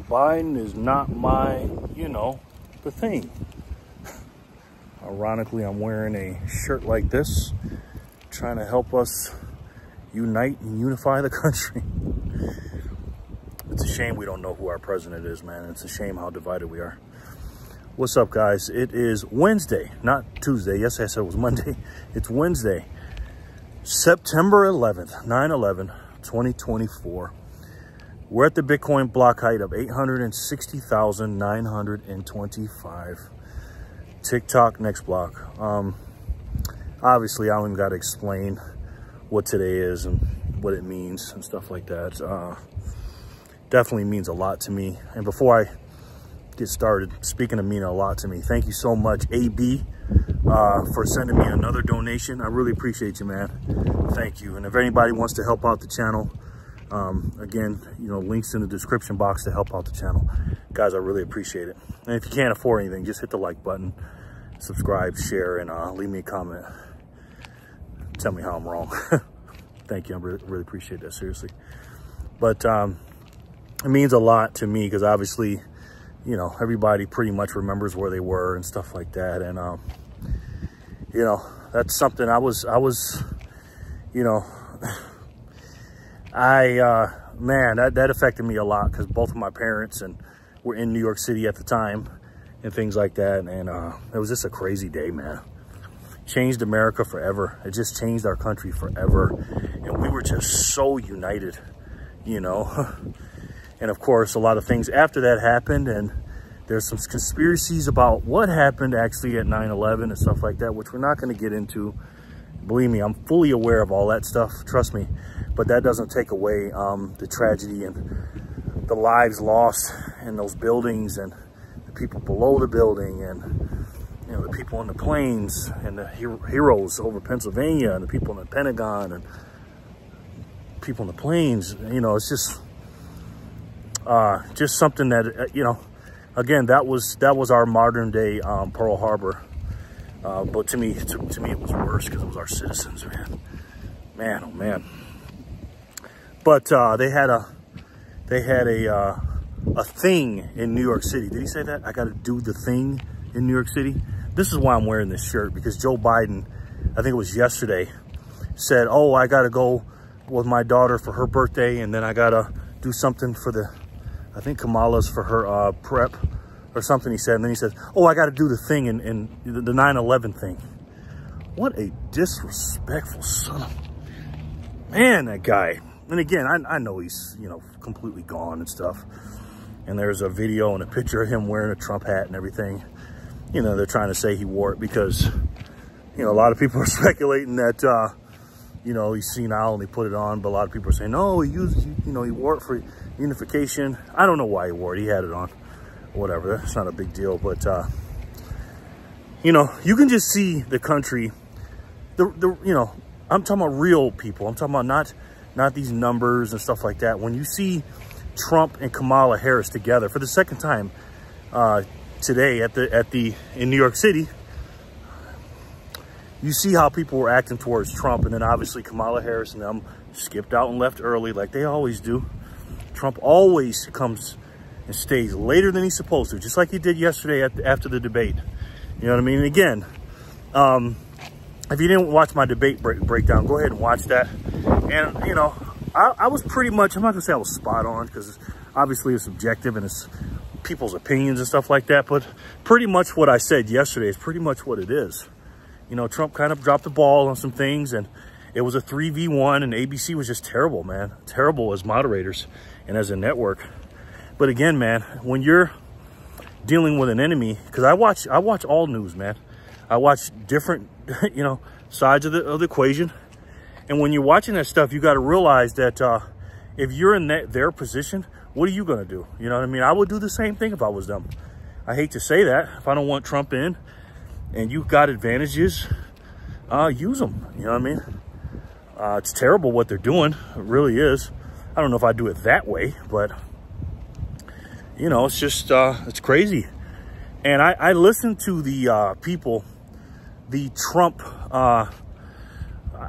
Biden is not my, you know, the thing. Ironically, I'm wearing a shirt like this, trying to help us unite and unify the country. It's a shame we don't know who our president is, man. It's a shame how divided we are. What's up, guys? It is Wednesday, not Tuesday. Yes, I said it was Monday. It's Wednesday, September 11th, 9/11/2024. We're at the Bitcoin block height of 860,925. TikTok next block. Obviously, I don't even got to explain what today is and what it means and stuff like that. Definitely means a lot to me. And before I get started, speaking of meaning a lot to me, thank you so much, AB, for sending me another donation. I really appreciate you, man. Thank you. And if anybody wants to help out the channel, again, you know, links in the description box to help out the channel. Guys, I really appreciate it. And if you can't afford anything, just hit the like button, subscribe, share, and leave me a comment. Tell me how I'm wrong. Thank you. I really appreciate that, seriously. But it means a lot to me because obviously, you know, everybody pretty much remembers where they were and stuff like that. And, you know, that's something I was, you know, man, that affected me a lot because both of my parents were in New York City at the time and things like that. And it was just a crazy day, man. Changed America forever. It just changed our country forever. And we were just so united, you know. And of course, a lot of things after that happened, and there's some conspiracies about what happened actually at 9/11 and stuff like that, which we're not going to get into. Believe me, I'm fully aware of all that stuff, trust me. But that doesn't take away the tragedy and the lives lost in those buildings and the people below the building and, you know, the people in the planes and the heroes over Pennsylvania and the people in the Pentagon and people in the planes. You know, it's just something that, you know, again, that was our modern day Pearl Harbor. But to me, it was worse because it was our citizens, man. Man, oh man. But they had a thing in New York City. Did he say that? I got to do the thing in New York City. This is why I'm wearing this shirt, because Joe Biden, I think it was yesterday, said, "Oh, I got to go with my daughter for her birthday, and then I got to do something for I think Kamala's for her prep or something," he said. And then he said, "Oh, I got to do the thing in the 9/11 thing." What a disrespectful son of... Man, that guy. And again, I know he's, you know, completely gone and stuff. And there's a video and a picture of him wearing a Trump hat and everything. You know, they're trying to say he wore it because, you know, a lot of people are speculating that, you know, he's senile and he put it on. But a lot of people are saying, no, he wore it for Unification. I don't know why he wore it. He had it on. Whatever. That's not a big deal. But, you know, you can just see the country. You know, I'm talking about real people. I'm talking about not these numbers and stuff like that. When you see Trump and Kamala Harris together for the second time today in New York City, you see how people were acting towards Trump. And then obviously Kamala Harris and them skipped out and left early like they always do. Trump always comes and stays later than he's supposed to, just like he did yesterday after the debate. You know what I mean? And again, if you didn't watch my debate breakdown, go ahead and watch that. And, you know, I was pretty much, I'm not going to say I was spot on because obviously it's subjective and it's people's opinions and stuff like that. But pretty much what I said yesterday is pretty much what it is. You know, Trump kind of dropped the ball on some things and it was a 3v1 and ABC was just terrible, man. Terrible as moderators and as a network. But again, man, when you're dealing with an enemy, because I watch all news, man. I watch different, you know, sides of the equation. And when you're watching that stuff, you got to realize that if you're in their position, what are you going to do? You know what I mean? I would do the same thing if I was them. I hate to say that. If I don't want Trump in and you've got advantages, use them. You know what I mean? It's terrible what they're doing. It really is. I don't know if I do it that way, but, you know, it's just, it's crazy. And I listened to the people, the Trump,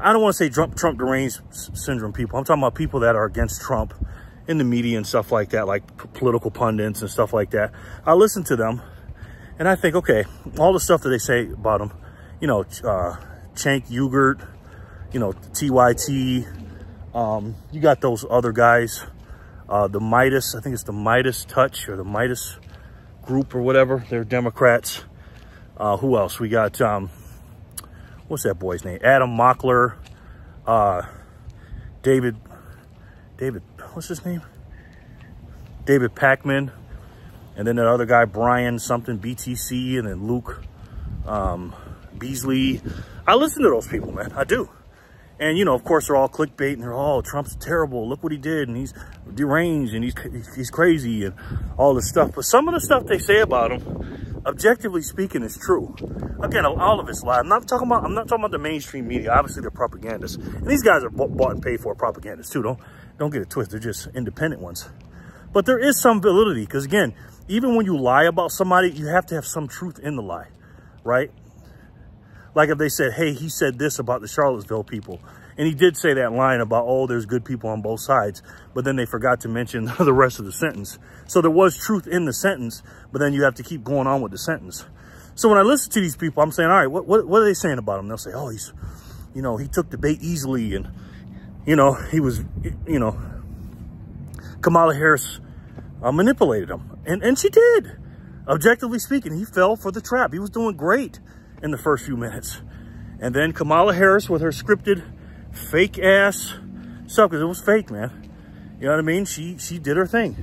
I don't want to say Trump deranged syndrome people. I'm talking about people that are against Trump in the media and stuff like that, like political pundits and stuff like that. I listen to them and I think, okay, all the stuff that they say about him, you know, Cenk Uyghur, you know, TYT, you got those other guys, the Midas, I think it's the Midas Touch or the Midas Group or whatever. They're Democrats. Who else? We got, what's that boy's name? Adam Mockler, David, what's his name? David Pacman. And then that other guy, Brian something, BTC, and then Luke Beasley. I listen to those people, man. I do. And, you know, of course, they're all clickbait and they're all, Trump's terrible. Look what he did. And he's deranged and he's crazy and all this stuff. But some of the stuff they say about him, objectively speaking, is true. Again, all of it's lie. I'm not talking about the mainstream media. Obviously, they're propagandists. And these guys are bought and paid for propagandists, too. Don't get it twisted. They're just independent ones. But there is some validity. Because, again, even when you lie about somebody, you have to have some truth in the lie, right? Like if they said, hey, he said this about the Charlottesville people. And he did say that line about, oh, there's good people on both sides. But then they forgot to mention the rest of the sentence. So there was truth in the sentence, but then you have to keep going on with the sentence. So when I listen to these people, I'm saying, all right, what are they saying about him? They'll say, oh, he's, you know, he took the bait easily. And, you know, he was, you know, Kamala Harris manipulated him. And she did. Objectively speaking, he fell for the trap. He was doing great in the first few minutes. And then Kamala Harris with her scripted fake ass stuff, because it was fake, man. You know what I mean? She did her thing.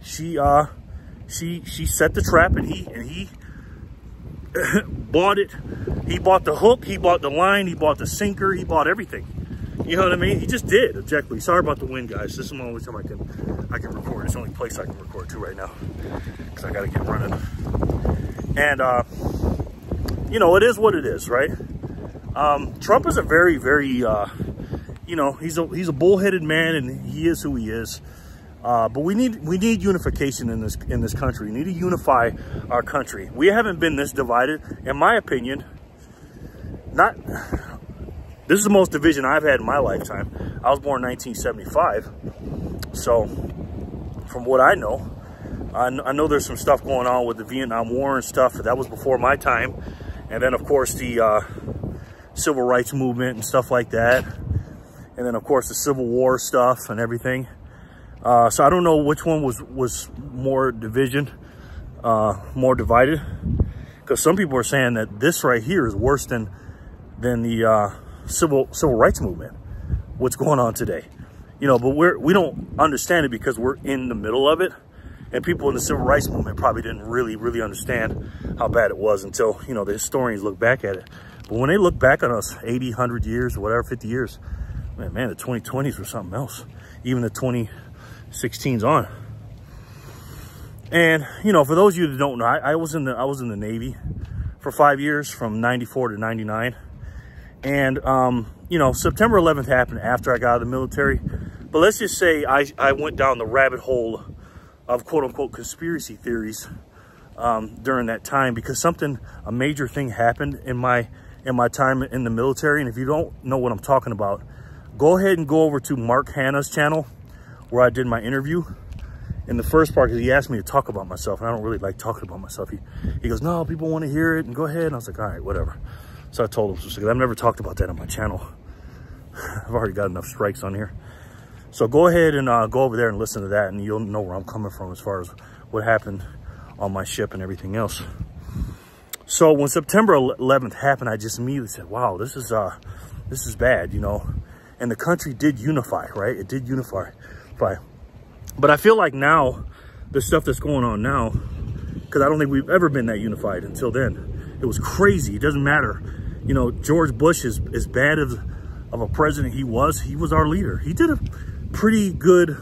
She set the trap, and he bought it. He bought the hook, he bought the line, he bought the sinker, he bought everything. You know what I mean? He just did, objectively. Sorry about the wind, guys. This is the only time I can record. It's the only place I can record to right now, because I got to get running. And you know, it is what it is, right? Trump is a very, very, you know, he's a bullheaded man, and he is who he is. But we need unification in this country. We need to unify our country. We haven't been this divided, in my opinion. This is the most division I've had in my lifetime. I was born in 1975, so from what I know there's some stuff going on with the Vietnam War and stuff. That was before my time. And then, of course, the civil rights movement and stuff like that. And then, of course, the Civil War stuff and everything. So I don't know which one was more divided. Because some people are saying that this right here is worse than the civil rights movement. What's going on today. You know, but we don't understand it because we're in the middle of it. And people in the civil rights movement probably didn't really understand how bad it was until, you know, the historians look back at it. But when they look back on us 80, 100 years or whatever, 50 years, man, the 2020s were something else. Even the 2016s on. And, you know, for those of you that don't know, I was in the Navy for 5 years, from 94 to 99. And, you know, September 11th happened after I got out of the military. But let's just say I went down the rabbit hole of quote-unquote conspiracy theories during that time, because a major thing happened in my time in the military. And if you don't know what I'm talking about, go ahead and go over to Mark Hanna's channel where I did my interview. In the first part, because he asked me to talk about myself, and I don't really like talking about myself. He goes, no, people want to hear it, and go ahead. And I was like, all right, whatever. So I told him, I've never talked about that on my channel. I've already got enough strikes on here. So go ahead and go over there and listen to that, and you'll know where I'm coming from as far as what happened on my ship and everything else. So when September 11th happened, I just immediately said, wow, this is bad, you know. And the country did unify, right? It did unify. But I feel like now, the stuff that's going on now, because I don't think we've ever been that unified until then. It was crazy. It doesn't matter. You know, George Bush, as bad of a president he was our leader. He did a pretty good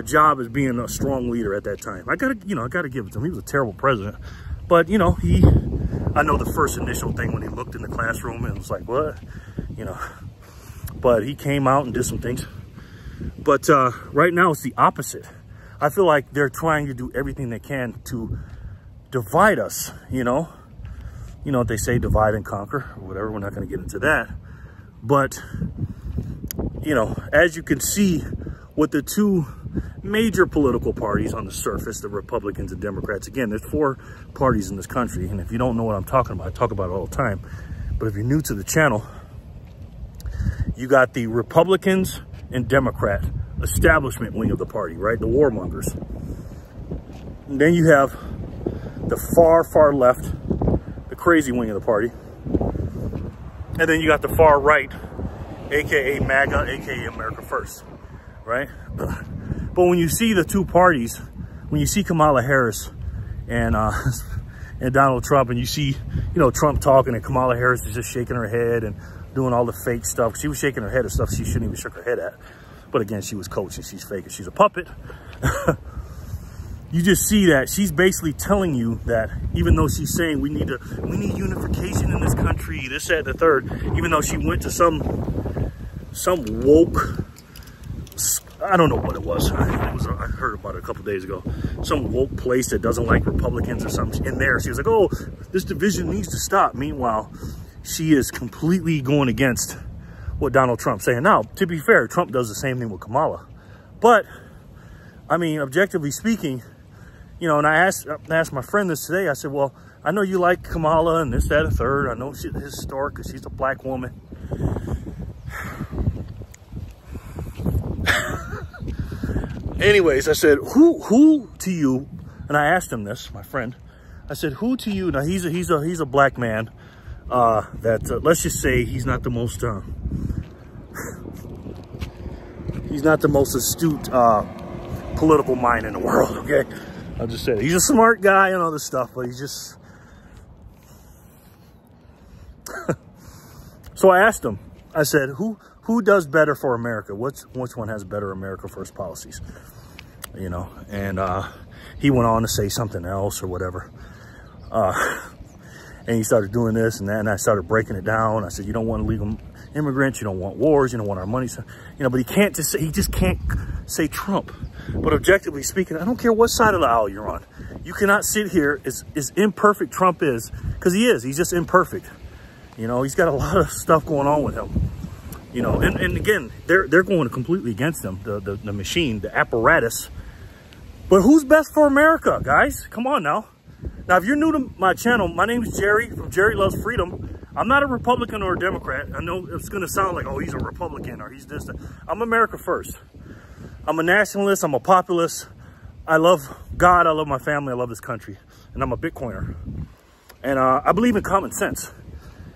job as being a strong leader at that time. I gotta give it to him. He was a terrible president. But, you know, I know the first initial thing when he looked in the classroom and was like, what? You know, but he came out and did some things. But right now it's the opposite. I feel like they're trying to do everything they can to divide us, you know. You know what they say, divide and conquer or whatever. We're not going to get into that. But, you know, as you can see with the two major political parties on the surface, the Republicans and Democrats, again, there's 4 parties in this country. And if you don't know what I'm talking about, I talk about it all the time. But if you're new to the channel, you got the Republicans and Democrat establishment wing of the party, right? The warmongers. And then you have the far, far left, the crazy wing of the party. And then you got the far right, AKA MAGA, AKA America First, right? But when you see the two parties, when you see Kamala Harris and Donald Trump, and you see, you know, Trump talking and Kamala Harris is just shaking her head and doing all the fake stuff. She was shaking her head at stuff she shouldn't even shake her head at. But again, she was coached and she's fake and she's a puppet. You just see that she's basically telling you that even though she's saying we need unification in this country, this, that, and the third, even though she went to some woke, I don't know what it was. I heard about it a couple days ago. Some woke place that doesn't like Republicans or something in there. She was like, oh, this division needs to stop. Meanwhile, she is completely going against what Donald Trump's saying. Now, to be fair, Trump does the same thing with Kamala. But, I mean, objectively speaking, you know, and I asked my friend this today. I said, well, I know you like Kamala and this, that, and the third. I know she's historic because she's a black woman. Anyways, I said, who to you, and I asked him this, my friend, I said, who to you, now he's a black man, that, let's just say he's not the most astute, political mind in the world, okay? I'll just say it. He's a smart guy and all this stuff, but he's just, so I asked him, I said, who does better for America? Which one has better America First policies? You know, and he went on to say something else or whatever. And he started doing this and that, and I started breaking it down. I said, you don't want illegal immigrants, you don't want wars, you don't want our money. So, you know, but he just can't say Trump. But objectively speaking, I don't care what side of the aisle you're on. You cannot sit here, as imperfect Trump is, because he's just imperfect. You know, he's got a lot of stuff going on with him. You know, and again, they're going completely against him, the machine, the apparatus. But who's best for America, guys? Come on now. Now, if you're new to my channel, my name is Jerry from Jerry Loves Freedom. I'm not a Republican or a Democrat. I know it's going to sound like, oh, he's a Republican or he's this. I'm America First. I'm a nationalist. I'm a populist. I love God. I love my family. I love this country. And I'm a Bitcoiner. And I believe in common sense.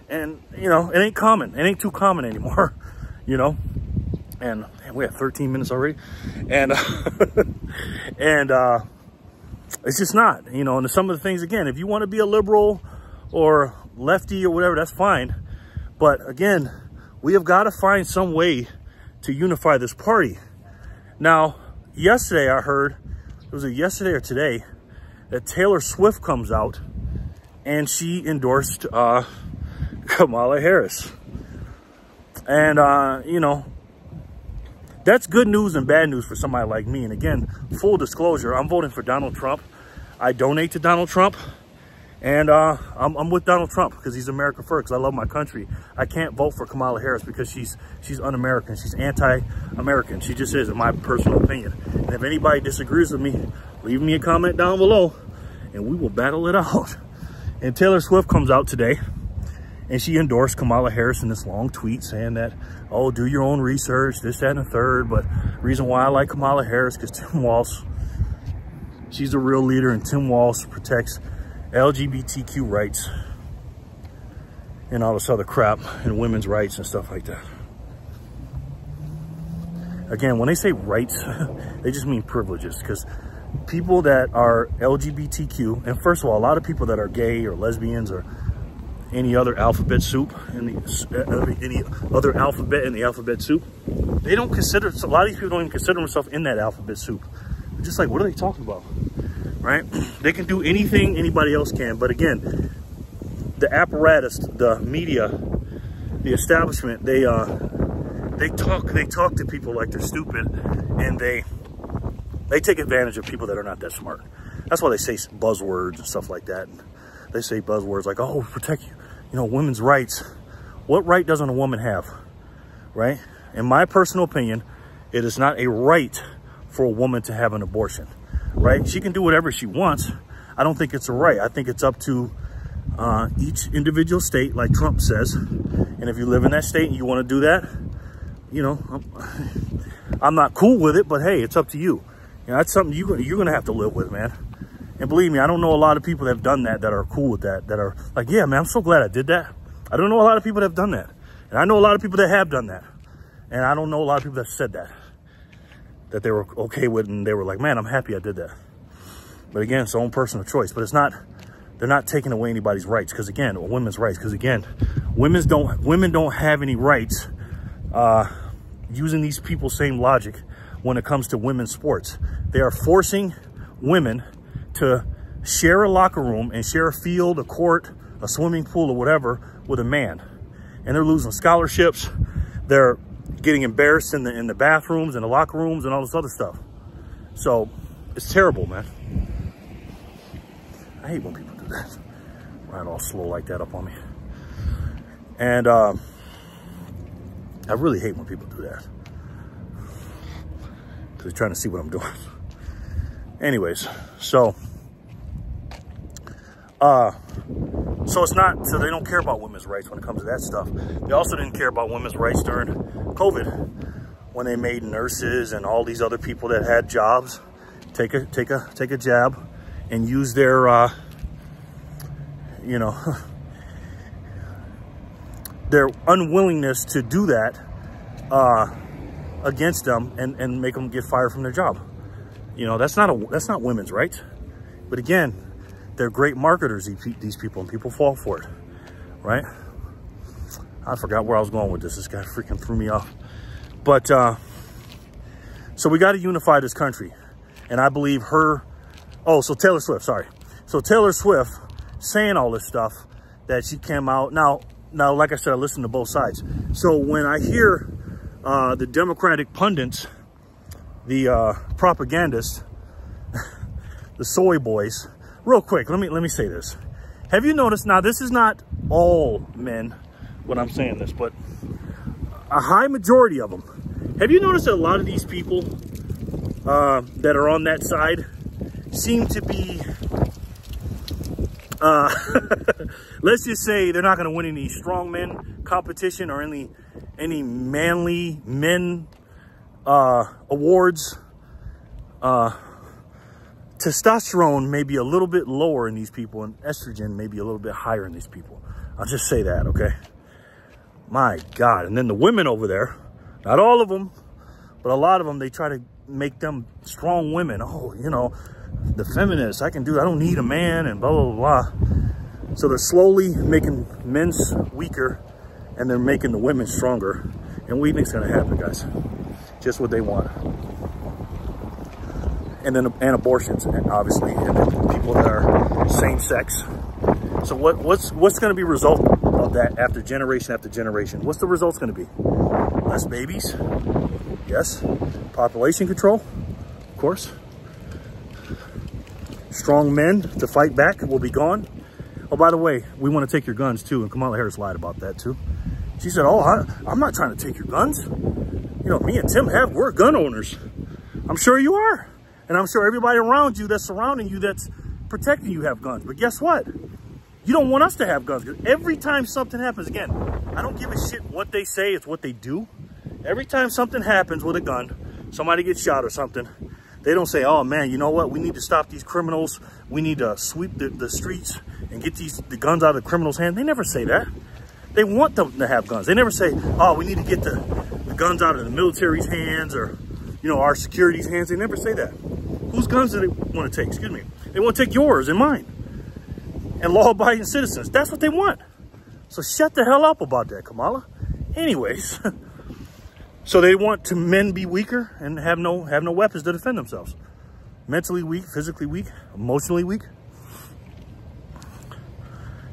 And, you know, it ain't common. It ain't too common anymore, you know. And man, we have 13 minutes already. And, it's just not, you know. And some of the things, again, if you want to be a liberal or lefty or whatever, that's fine. But, again, we have got to find some way to unify this party. Now, yesterday I heard, was it yesterday or today, that Taylor Swift comes out and she endorsed Kamala Harris. And, you know, that's good news and bad news for somebody like me. And again, full disclosure, I'm voting for Donald Trump. I donate to Donald Trump. And I'm with Donald Trump because he's America First, because I love my country. I can't vote for Kamala Harris because she's un-American. She's anti-American. She just is, in my personal opinion. And if anybody disagrees with me, leave me a comment down below and we will battle it out. And Taylor Swift comes out today and she endorsed Kamala Harris in this long tweet saying that, oh, do your own research, this, that, and the third. But the reason why I like Kamala Harris because Tim Walz, she's a real leader, and Tim Walz protects LGBTQ rights and all this other crap and women's rights and stuff like that. Again, when they say rights, they just mean privileges, because people that are LGBTQ, and first of all, a lot of people that are gay or lesbians or any other alphabet soup, any other alphabet in the alphabet soup, they don't consider, a lot of these people don't even consider themselves in that alphabet soup. They're just like, what are they talking about? Right? They can do anything anybody else can. But again, the apparatus, the media, the establishment, they talk to people like they're stupid, and they take advantage of people that are not that smart. That's why they say buzzwords and stuff like that. And they say buzzwords like, oh, protect, you know, women's rights. What right doesn't a woman have? right? In my personal opinion, it is not a right for a woman to have an abortion, right? She can do whatever she wants. I don't think it's a right. I think it's up to each individual state, like Trump says. And if you live in that state and you want to do that, you know, I'm not cool with it, but hey, it's up to you. You know, that's something you're going to have to live with, man. And believe me, I don't know a lot of people that have done that are cool with that are like, yeah, man, I'm so glad I did that. I don't know a lot of people that have done that. And I know a lot of people that have done that. And I don't know a lot of people that said that they were okay with, and they were like, man, I'm happy I did that. But again, it's their own personal choice. But it's not, they're not taking away anybody's rights. Because again, or women's rights. Because again, women don't have any rights using these people's same logic when it comes to women's sports. They are forcing women to share a locker room and share a field, a court, a swimming pool, or whatever with a man. And they're losing scholarships. They're getting embarrassed in the bathrooms and the locker rooms and all this other stuff. So it's terrible, man. I hate when people do that. Ride all slow like that up on me. And I really hate when people do that. Because they're trying to see what I'm doing. Anyways, so it's not, so they don't care about women's rights when it comes to that stuff. They also didn't care about women's rights during COVID, when they made nurses and all these other people that had jobs take a jab and use their you know, their unwillingness to do that against them and make them get fired from their job. You know, that's not women's rights. But again, they're great marketers, these people, and people fall for it, right? I forgot where I was going with this. This guy freaking threw me off. But so we got to unify this country, and I believe her. Oh, so Taylor Swift, sorry. So Taylor Swift saying all this stuff that she came out now. Like I said, I listen to both sides. So when I hear the Democratic pundits, the propagandists, the soy boys, real quick, let me say this. Have you noticed, now this is not all men when I'm saying this, but a high majority of them. Have you noticed that a lot of these people that are on that side seem to be, let's just say they're not going to win any strongman competition or any manly men awards. Testosterone may be a little bit lower in these people, and estrogen may be a little bit higher in these people. I'll just say that, okay? My God. And then the women over there, not all of them, but a lot of them, they try to make them strong women. Oh, you know, the feminists, I don't need a man, and blah, blah, blah. So they're slowly making men weaker, and they're making the women stronger. And what do you think's gonna happen, guys? Just what they want. And then abortions, obviously, and then people that are same sex. So what's going to be a result of that after generation after generation? What's the results going to be? Less babies, yes. Population control, of course. Strong men to fight back will be gone. Oh, by the way, we want to take your guns too, and Kamala Harris lied about that too. She said, "Oh, I'm not trying to take your guns. You know, me and Tim we're gun owners. I'm sure you are." And I'm sure everybody around you that's surrounding you, that's protecting you, have guns. But guess what? You don't want us to have guns. Because every time something happens, again, I don't give a shit what they say. It's what they do. Every time something happens with a gun, somebody gets shot or something, they don't say, oh, man, you know what? We need to stop these criminals. We need to sweep the streets and get the guns out of the criminals' hands. They never say that. They want them to have guns. They never say, oh, we need to get the guns out of the military's hands or, you know, our security's hands. They never say that. Whose guns do they want to take? Excuse me. They want to take yours and mine. And law-abiding citizens. That's what they want. So shut the hell up about that, Kamala. Anyways. So they want men be weaker and have no weapons to defend themselves. Mentally weak, physically weak, emotionally weak.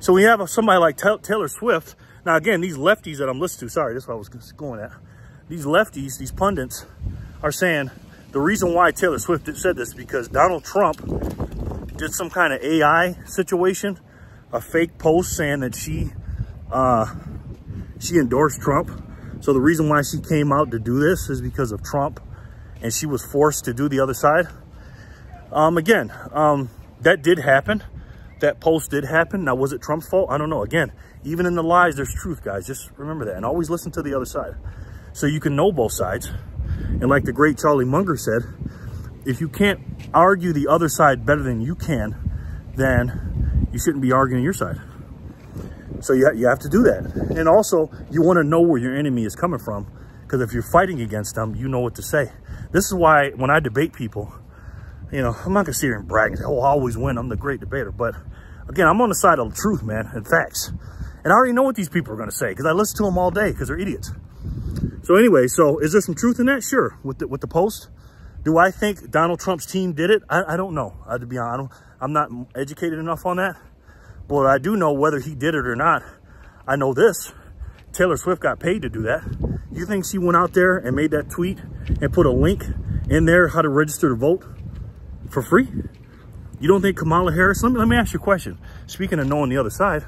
So we have somebody like Taylor Swift. Now again, these lefties that I'm listening to, sorry, that's what I was going at. These lefties, these pundits are saying, the reason why Taylor Swift said this is because Donald Trump did some kind of AI situation, a fake post saying that she endorsed Trump. So the reason why she came out to do this is because of Trump, and she was forced to do the other side. Again, that did happen. That post did happen. Now, was it Trump's fault? I don't know. Again, even in the lies, there's truth, guys. Just remember that. And always listen to the other side so you can know both sides. And like the great Charlie Munger said, if you can't argue the other side better than you can, then you shouldn't be arguing your side. So you have to do that. And also, you want to know where your enemy is coming from, because if you're fighting against them, you know what to say. This is why when I debate people, you know, I'm not going to sit here and brag and say, oh, I always win, I'm the great debater. But again, I'm on the side of the truth, man, and facts. And I already know what these people are going to say because I listen to them all day because they're idiots. So anyway, so is there some truth in that? Sure. With the post, do I think Donald Trump's team did it? I don't know. To be honest, I'm not educated enough on that. But I do know whether he did it or not. I know this. Taylor Swift got paid to do that. You think she went out there and made that tweet and put a link in there how to register to vote for free? You don't think Kamala Harris, let me ask you a question. Speaking of knowing the other side,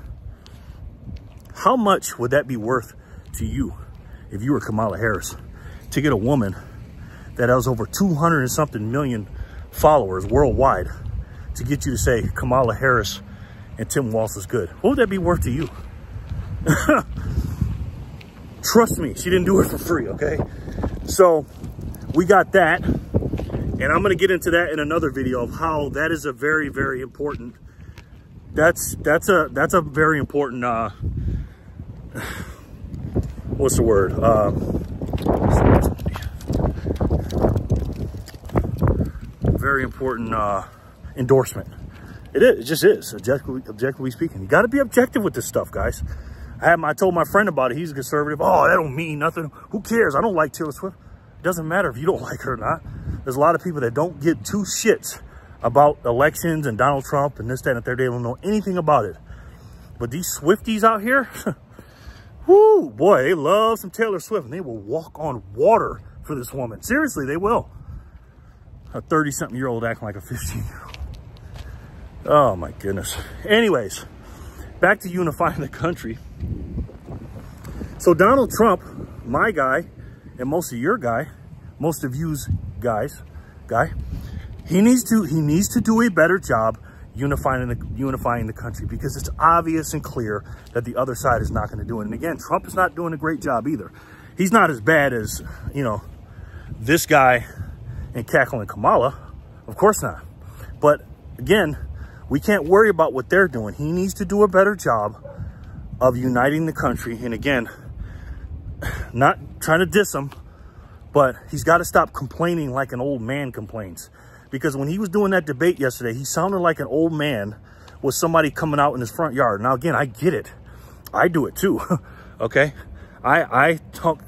how much would that be worth to you if you were Kamala Harris to get a woman that has over 200 and something million followers worldwide to get you to say Kamala Harris and Tim Walz is good? What would that be worth to you? Trust me, she didn't do it for free, okay? So we got that. And I'm going to get into that in another video of how that is a very, very important, that's a very important, what's the word? Very important endorsement. It is, it just is, objectively speaking. You got to be objective with this stuff, guys. I told my friend about it. He's a conservative. Oh, that don't mean nothing. Who cares? I don't like Taylor Swift. It doesn't matter if you don't like her or not. There's a lot of people that don't give two shits about elections and Donald Trump and this, that, and the third. They don't know anything about it. But these Swifties out here, whoo, boy, they love some Taylor Swift, and they will walk on water for this woman. Seriously, they will. A 30-something-year-old acting like a 15-year-old. Oh, my goodness. Anyways, back to unifying the country. So Donald Trump, my guy, and most of your guy, most of you's guy, he needs to do a better job unifying the country, because it's obvious and clear that the other side is not going to do it. And again, Trump is not doing a great job either. He's not as bad as, you know, this guy and cackling Kamala. Of course not. But again, we can't worry about what they're doing. He needs to do a better job of uniting the country. And again, not trying to diss him, but he's got to stop complaining like an old man complains. Because when he was doing that debate yesterday, he sounded like an old man with somebody coming out in his front yard. Now, again, I get it. I do it too, okay? I talk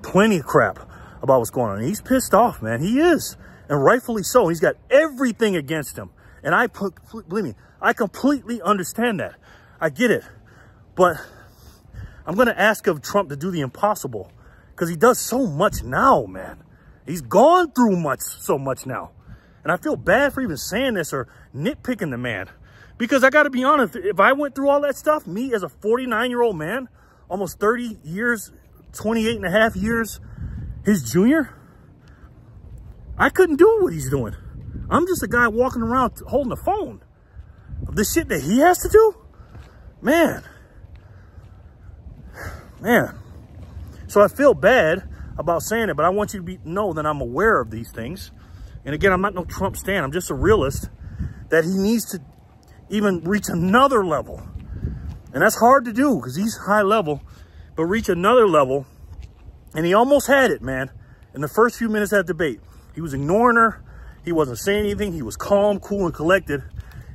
plenty of crap about what's going on. And he's pissed off, man. He is, and rightfully so. He's got everything against him. And believe me, I completely understand that. I get it. But I'm going to ask of Trump to do the impossible, because he does so much now, man. He's gone through so much now. And I feel bad for even saying this or nitpicking the man, because I got to be honest, if I went through all that stuff, me as a 49-year-old man, almost 30 years, 28 and a half years, his junior, I couldn't do what he's doing. I'm just a guy walking around holding a phone. The shit that he has to do, man. So I feel bad about saying it, but I want you to know that I'm aware of these things. And again, I'm not no Trump stan. I'm just a realist, that he needs to even reach another level. And that's hard to do because he's high level, but reach another level. And he almost had it, man. In the first few minutes of that debate, he was ignoring her. He wasn't saying anything. He was calm, cool, and collected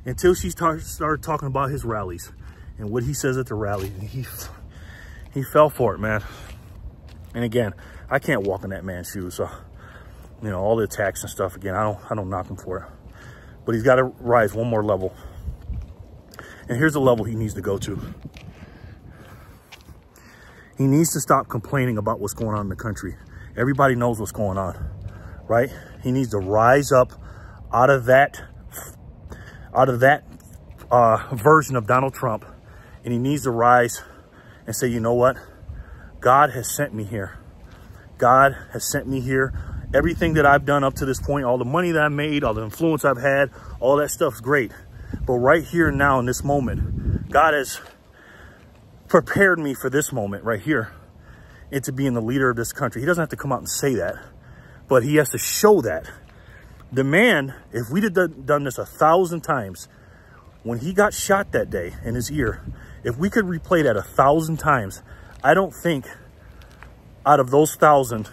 until she started talking about his rallies and what he says at the rally. And he fell for it, man. And again, I can't walk in that man's shoes. So, you know, all the attacks and stuff, again, I don't knock him for it. But he's got to rise one more level. And here's the level he needs to go to. He needs to stop complaining about what's going on in the country. Everybody knows what's going on, right? He needs to rise up out of that version of Donald Trump. And he needs to rise and say, you know what? God has sent me here. God has sent me here. Everything that I've done up to this point, all the money that I made, all the influence I've had, all that stuff's great. But right here now in this moment, God has prepared me for this moment right here into being the leader of this country. He doesn't have to come out and say that, but he has to show that. The man, if we'd have done this 1,000 times, when he got shot that day in his ear, if we could replay that 1,000 times, I don't think out of those 1,000,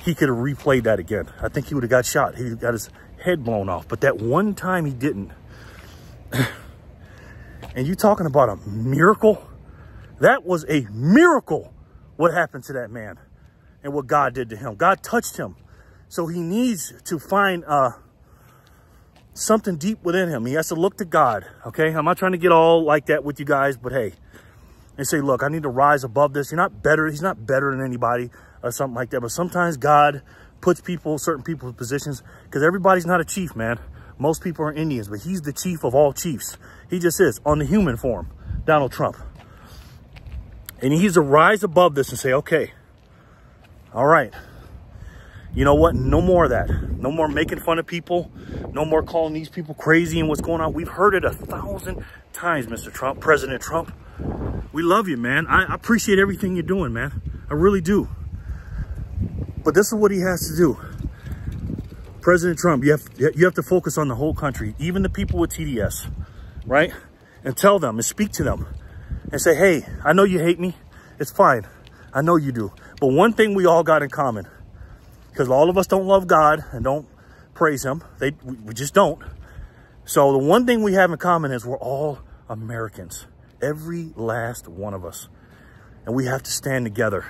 he could have replayed that again. I think he would have got shot. He got his head blown off. But that one time he didn't. And you talking about a miracle? That was a miracle what happened to that man and what God did to him. God touched him. So he needs to find something deep within him. He has to look to God, okay? I'm not trying to get all like that with you guys, but hey, and say, look, I need to rise above this. You're not better. He's not better than anybody or something like that. But sometimes God puts people, certain people in positions, because everybody's not a chief, man. Most people are Indians, but he's the chief of all chiefs. He just is on the human form, Donald Trump. And he needs to rise above this and say, okay, all right. You know what? No more of that. No more making fun of people. No more calling these people crazy and what's going on. We've heard it 1,000 times, Mr. Trump, President Trump. We love you, man. I appreciate everything you're doing, man. I really do. But this is what he has to do. President Trump, you have to focus on the whole country, even the people with TDS, right? And tell them and speak to them and say, hey, I know you hate me. It's fine. I know you do. But one thing we all got in common, because all of us don't love God and don't praise him. We just don't. So the one thing we have in common is we're all Americans. Every last one of us. And we have to stand together.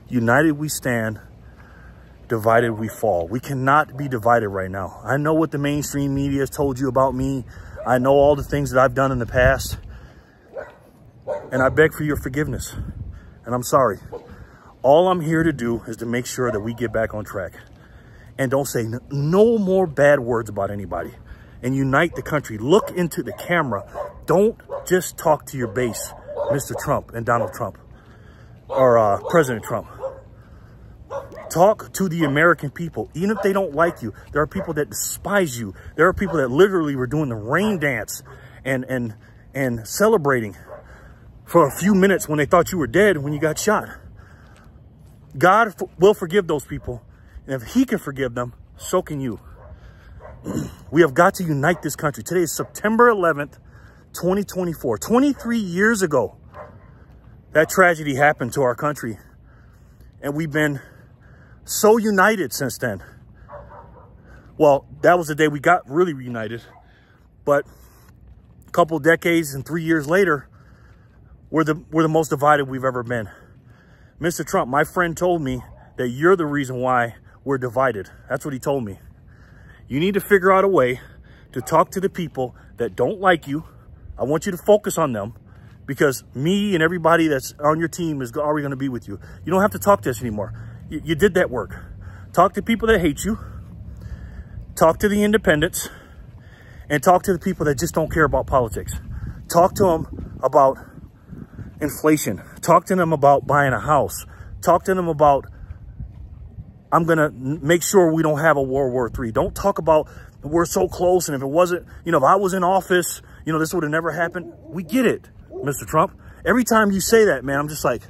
United we stand. Divided we fall. We cannot be divided right now. I know what the mainstream media has told you about me. I know all the things that I've done in the past. And I beg for your forgiveness. And I'm sorry. All I'm here to do is to make sure that we get back on track. And don't say no more bad words about anybody. And unite the country. Look into the camera. Don't just talk to your base, Mr. Trump and Donald Trump. Or President Trump. Talk to the American people. Even if they don't like you, there are people that despise you. There are people that literally were doing the rain dance and celebrating for a few minutes when they thought you were dead when you got shot. God will forgive those people. And if he can forgive them, so can you. We have got to unite this country. Today is September 11th, 2024. 23 years ago, that tragedy happened to our country. And we've been so united since then. Well, that was the day we got really reunited. But a couple decades and 3 years later, we're the most divided we've ever been. Mr. Trump, my friend told me that you're the reason why we're divided. That's what he told me. You need to figure out a way to talk to the people that don't like you. I want you to focus on them because me and everybody that's on your team is already going to be with you. You don't have to talk to us anymore. You did that work. Talk to people that hate you. Talk to the independents. And talk to the people that just don't care about politics. Talk to them about inflation. Talk to them about buying a house. Talk to them about, I'm going to make sure we don't have a World War III. Don't talk about we're so close. And if it wasn't, you know, if I was in office, you know, this would have never happened. We get it, Mr. Trump. Every time you say that, man, I'm just like,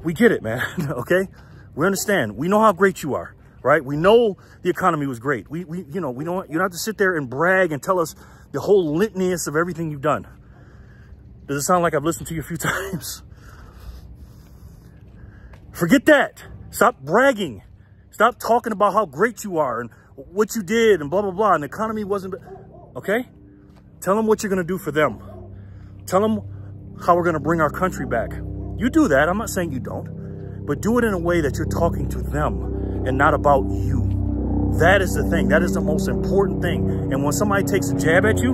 we get it, man. Okay. We understand. We know how great you are, right? We know the economy was great. You know, we don't, you don't have to sit there and brag and tell us the whole litany of everything you've done. Does it sound like I've listened to you a few times? Forget that. Stop bragging. Stop talking about how great you are and what you did and blah, blah, blah. And the economy wasn't, okay? Tell them what you're going to do for them. Tell them how we're going to bring our country back. You do that. I'm not saying you don't. But do it in a way that you're talking to them and not about you. That is the thing. That is the most important thing. And when somebody takes a jab at you,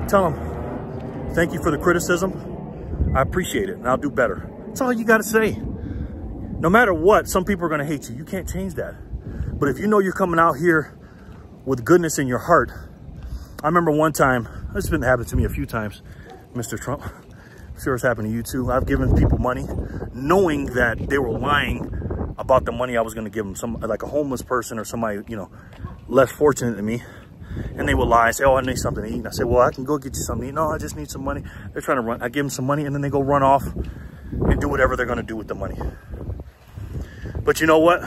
tell them, thank you for the criticism. I appreciate it and I'll do better. That's all you got to say. No matter what, some people are going to hate you. You can't change that. But if you know you're coming out here with goodness in your heart. I remember one time, this has been happening to me a few times. Mr. Trump. I'm sure it's happened to you too. I've given people money knowing that they were lying about the money I was going to give them. Some, like a homeless person or somebody, you know, less fortunate than me. And they would lie and say, oh, I need something to eat. And I say, well, I can go get you something to eat. No, I just need some money. They're trying to run. I give them some money and then they go run off and do whatever they're going to do with the money. But you know what?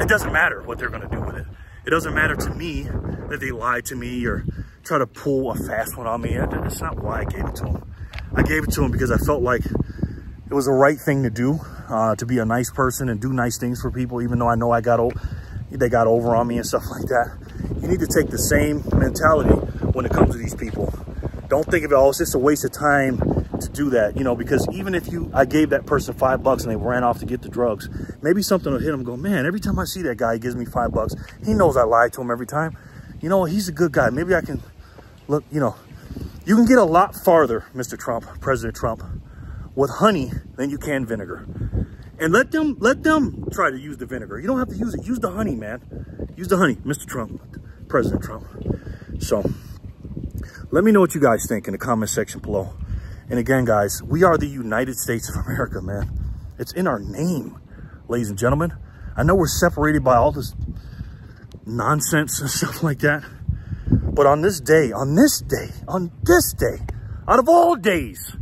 It doesn't matter what they're going to do with it. It doesn't matter to me that they lied to me or try to pull a fast one on me. That's not why I gave it to them. I gave it to them because I felt like it was the right thing to do, to be a nice person and do nice things for people, even though I know they got over on me and stuff like that. You need to take the same mentality when it comes to these people. Don't think of it, oh, it's just a waste of time to do that, you know, because even if I gave that person $5 and they ran off to get the drugs, maybe something will hit them and go, man, every time I see that guy, he gives me $5. He knows I lied to him every time. You know, he's a good guy. Maybe I can look, you know, you can get a lot farther, Mr. Trump, President Trump, with honey than you can vinegar. And let them try to use the vinegar. You don't have to use it. Use the honey, man. Use the honey, Mr. Trump, President Trump. So let me know what you guys think in the comment section below. And again, guys, we are the United States of America, man. It's in our name, ladies and gentlemen. I know we're separated by all this nonsense and stuff like that. But on this day, out of all days,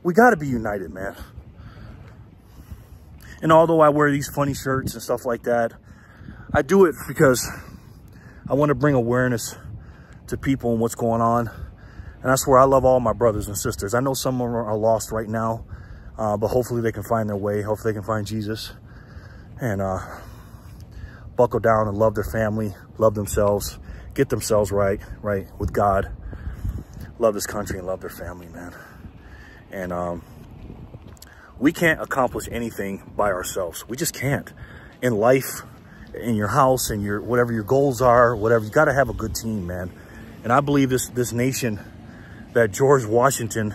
we got to be united, man. And although I wear these funny shirts and stuff like that, I do it because I want to bring awareness to people and what's going on. And that's where I love all my brothers and sisters. I know some of them are lost right now, but hopefully they can find their way. Hopefully they can find Jesus and buckle down and love their family, love themselves, get themselves right with God, love this country and love their family, man. And we can't accomplish anything by ourselves. We just can't. In life, in your house, in your whatever your goals are, whatever, you got to have a good team, man. And I believe this nation that George Washington,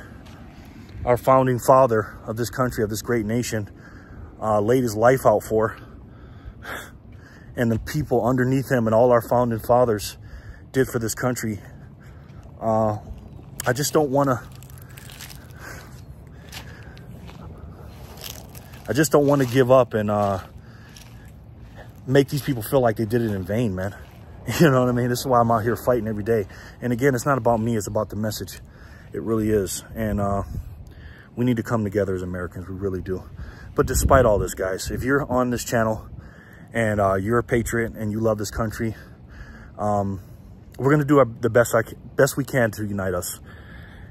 our founding father of this country, of this great nation, laid his life out for, and the people underneath him and all our founding fathers did for this country. I just don't want to give up and make these people feel like they did it in vain, man. You know what I mean? This is why I'm out here fighting every day. And again, it's not about me, it's about the message. It really is. And we need to come together as Americans, we really do. But despite all this, guys, if you're on this channel and you're a patriot and you love this country, we're going to do the best we can to unite us.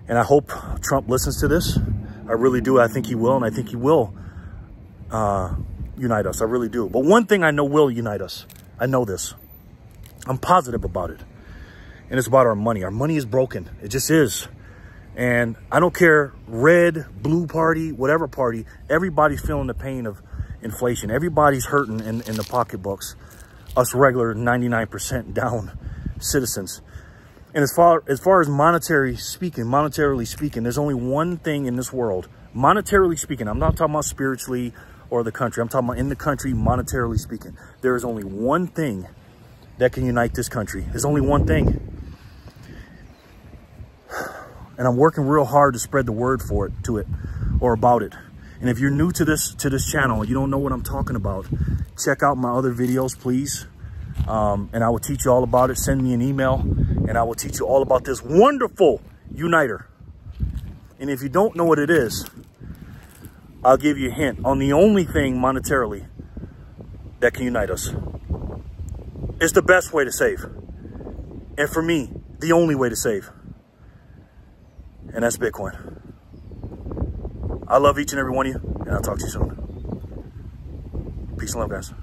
And I hope Trump listens to this. I really do. I think he will, and I think he will unite us. I really do. But one thing I know will unite us. I know this. I'm positive about it. And it's about our money. Our money is broken. It just is. And I don't care, red, blue party, whatever party, everybody's feeling the pain of inflation. Everybody's hurting in the pocketbooks. Us regular 99% down citizens. And as far as monetarily speaking, there's only one thing in this world, monetarily speaking, I'm not talking about spiritually or the country, I'm talking about in the country, monetarily speaking. There is only one thing that can unite this country. There's only one thing. And I'm working real hard to spread the word about it. And if you're new to this channel and you don't know what I'm talking about, check out my other videos, please. And I will teach you all about it. Send me an email and I will teach you all about this wonderful uniter. And if you don't know what it is, I'll give you a hint on the only thing monetarily that can unite us. It's the best way to save. And for me, the only way to save. And that's Bitcoin. I love each and every one of you, and I'll talk to you soon. Peace and love, guys.